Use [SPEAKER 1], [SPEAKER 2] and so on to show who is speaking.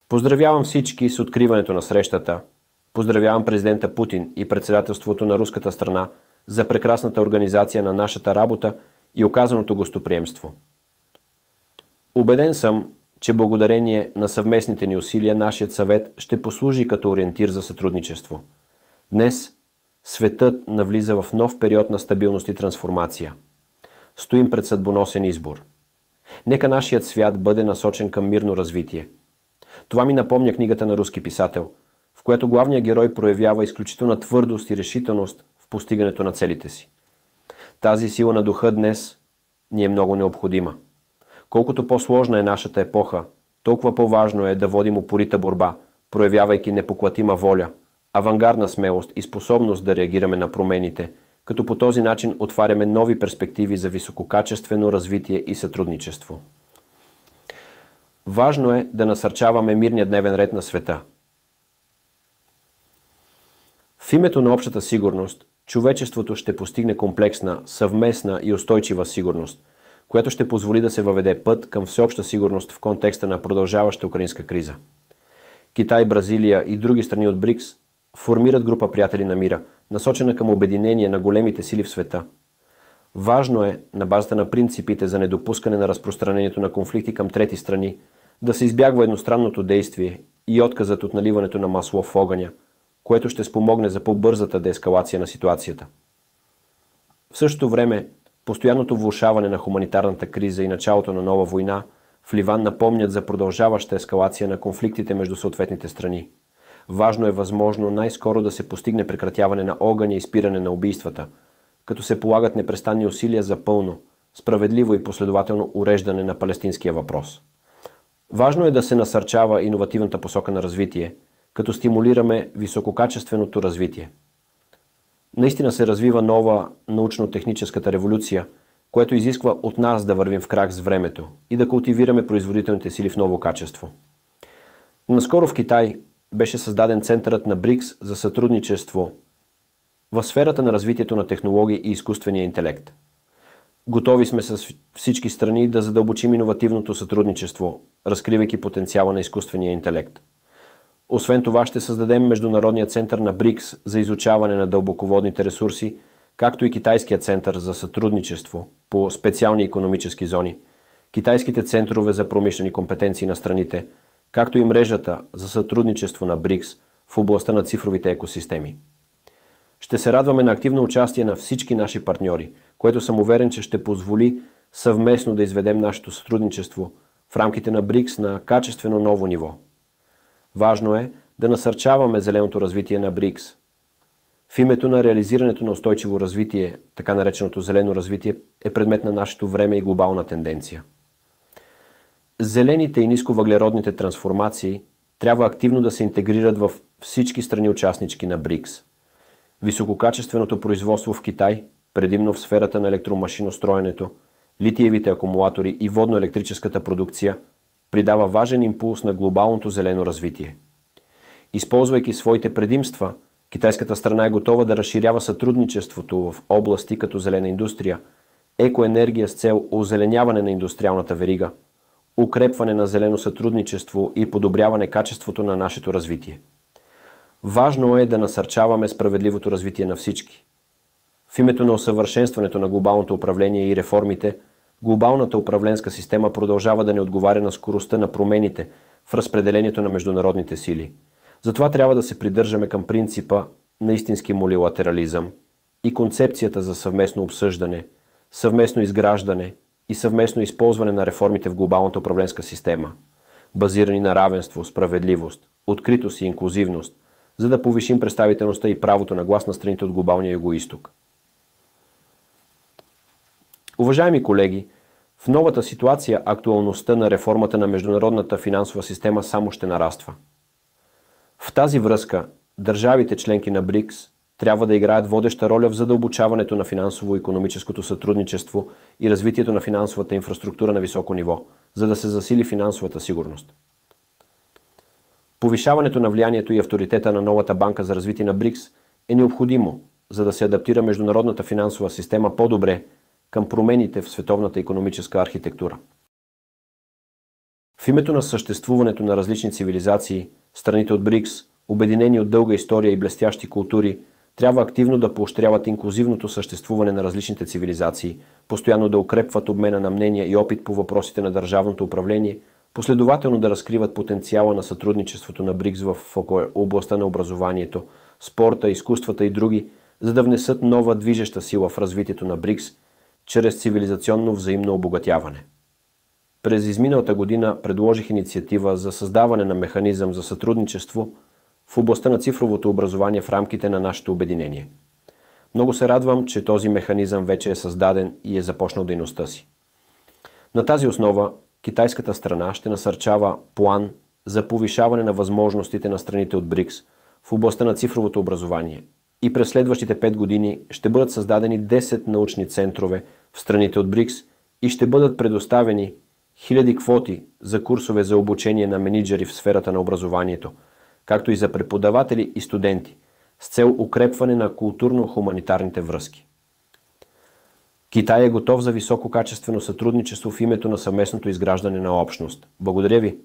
[SPEAKER 1] Поздравявам всички с откриването на срещата. Поздравявам президента Путин и председателството на руската страна за прекрасната организация на нашата работа и оказаното гостоприемство. Убеден съм, че благодарение на съвместните ни усилия нашият съвет ще послужи като ориентир за сътрудничество. Днес светът навлиза в нов период на стабилност и трансформация. Стоим пред съдбоносен избор. Нека нашият свят бъде насочен към мирно развитие. Това ми напомня книгата на руски писател, в която главният герой проявява изключителна твърдост и решителност в постигането на целите си. Тази сила на духа днес ни е много необходима. Колкото по-сложна е нашата епоха, толкова по-важно е да водим упорита борба, проявявайки непоклатима воля, авангардна смелост и способност да реагираме на промените, като по този начин отваряме нови перспективи за висококачествено развитие и сътрудничество. Важно е да насърчаваме мирния дневен ред на света. В името на общата сигурност, човечеството ще постигне комплексна, съвместна и устойчива сигурност, която ще позволи да се въведе път към всеобща сигурност в контекста на продължаваща украинска криза. Китай, Бразилия и други страни от БРИКС формират група приятели на мира, насочена към обединение на големите сили в света. Важно е, на базата на принципите за недопускане на разпространението на конфликти към трети страни, да се избягва едностранното действие и отказът от наливането на масло в огъня, което ще спомогне за по-бързата деескалация на ситуацията. В същото време, постоянното влошаване на хуманитарната криза и началото на нова война в Ливан напомнят за продължаваща ескалация на конфликтите между съответните страни. Важно е възможно най-скоро да се постигне прекратяване на огъня и спиране на убийствата, като се полагат непрестанни усилия за пълно, справедливо и последователно уреждане на палестинския въпрос. Важно е да се насърчава иновативната посока на развитие, като стимулираме висококачественото развитие. Наистина се развива нова научно-техническата революция, което изисква от нас да вървим в крак с времето и да култивираме производителните сили в ново качество. Наскоро в Китай беше създаден Центърът на БРИКС за сътрудничество в сферата на развитието на технологии и изкуствения интелект. Готови сме с всички страни да задълбочим иновативното сътрудничество, разкривайки потенциала на изкуствения интелект. Освен това ще създадем Международния център на БРИКС за изучаване на дълбоководните ресурси, както и Китайския център за сътрудничество по специални икономически зони, китайските центрове за промишлени компетенции на страните, както и мрежата за сътрудничество на БРИКС в областта на цифровите екосистеми. Ще се радваме на активно участие на всички наши партньори, което съм уверен, че ще позволи съвместно да изведем нашето сътрудничество в рамките на БРИКС на качествено ново ниво. Важно е да насърчаваме зеленото развитие на БРИКС. В името на реализирането на устойчиво развитие, така нареченото зелено развитие, е предмет на нашето време и глобална тенденция. Зелените и нисковъглеродните трансформации трябва активно да се интегрират в всички страни участнички на БРИКС. Висококачественото производство в Китай, предимно в сферата на електромашиностроенето, литиевите акумулатори и водно-електрическата продукция, придава важен импулс на глобалното зелено развитие. Използвайки своите предимства, китайската страна е готова да разширява сътрудничеството в области като зелена индустрия, екоенергия с цел озеленяване на индустриалната верига, укрепване на зелено сътрудничество и подобряване качеството на нашето развитие. Важно е да насърчаваме справедливото развитие на всички. В името на усъвършенстването на глобалното управление и реформите, глобалната управленска система продължава да не отговаря на скоростта на промените в разпределението на международните сили. Затова трябва да се придържаме към принципа на истински мултилатерализъм и концепцията за съвместно обсъждане, съвместно изграждане и съвместно използване на реформите в глобалната управленска система, базирани на равенство, справедливост, откритост и инклюзивност, за да повишим представителността и правото на глас на страните от глобалния югоизток. Уважаеми колеги, в новата ситуация актуалността на реформата на международната финансова система само ще нараства. В тази връзка, държавите членки на БРИКС трябва да играят водеща роля в задълбочаването на финансово-икономическото сътрудничество и развитието на финансовата инфраструктура на високо ниво, за да се засили финансовата сигурност. Повишаването на влиянието и авторитета на новата банка за развитие на БРИКС е необходимо, за да се адаптира международната финансова система по-добре към промените в световната икономическа архитектура. В името на съществуването на различни цивилизации, страните от БРИКС, обединени от дълга история и блестящи култури, трябва активно да поощряват инклюзивното съществуване на различните цивилизации, постоянно да укрепват обмена на мнения и опит по въпросите на държавното управление, последователно да разкриват потенциала на сътрудничеството на БРИКС в областта на образованието, спорта, изкуствата и други, за да внесат нова движеща сила в развитието на БРИКС чрез цивилизационно взаимно обогатяване. През изминалата година предложих инициатива за създаване на механизъм за сътрудничество в областта на цифровото образование в рамките на нашето обединение. Много се радвам, че този механизъм вече е създаден и е започнал дейността си. На тази основа китайската страна ще насърчава план за повишаване на възможностите на страните от БРИКС в областта на цифровото образование и през следващите 5 години ще бъдат създадени 10 научни центрове в страните от БРИКС и ще бъдат предоставени хиляди квоти за курсове за обучение на мениджъри в сферата на образованието, както и за преподаватели и студенти, с цел укрепване на културно-хуманитарните връзки. Китай е готов за висококачествено сътрудничество в името на съвместното изграждане на общност. Благодаря ви!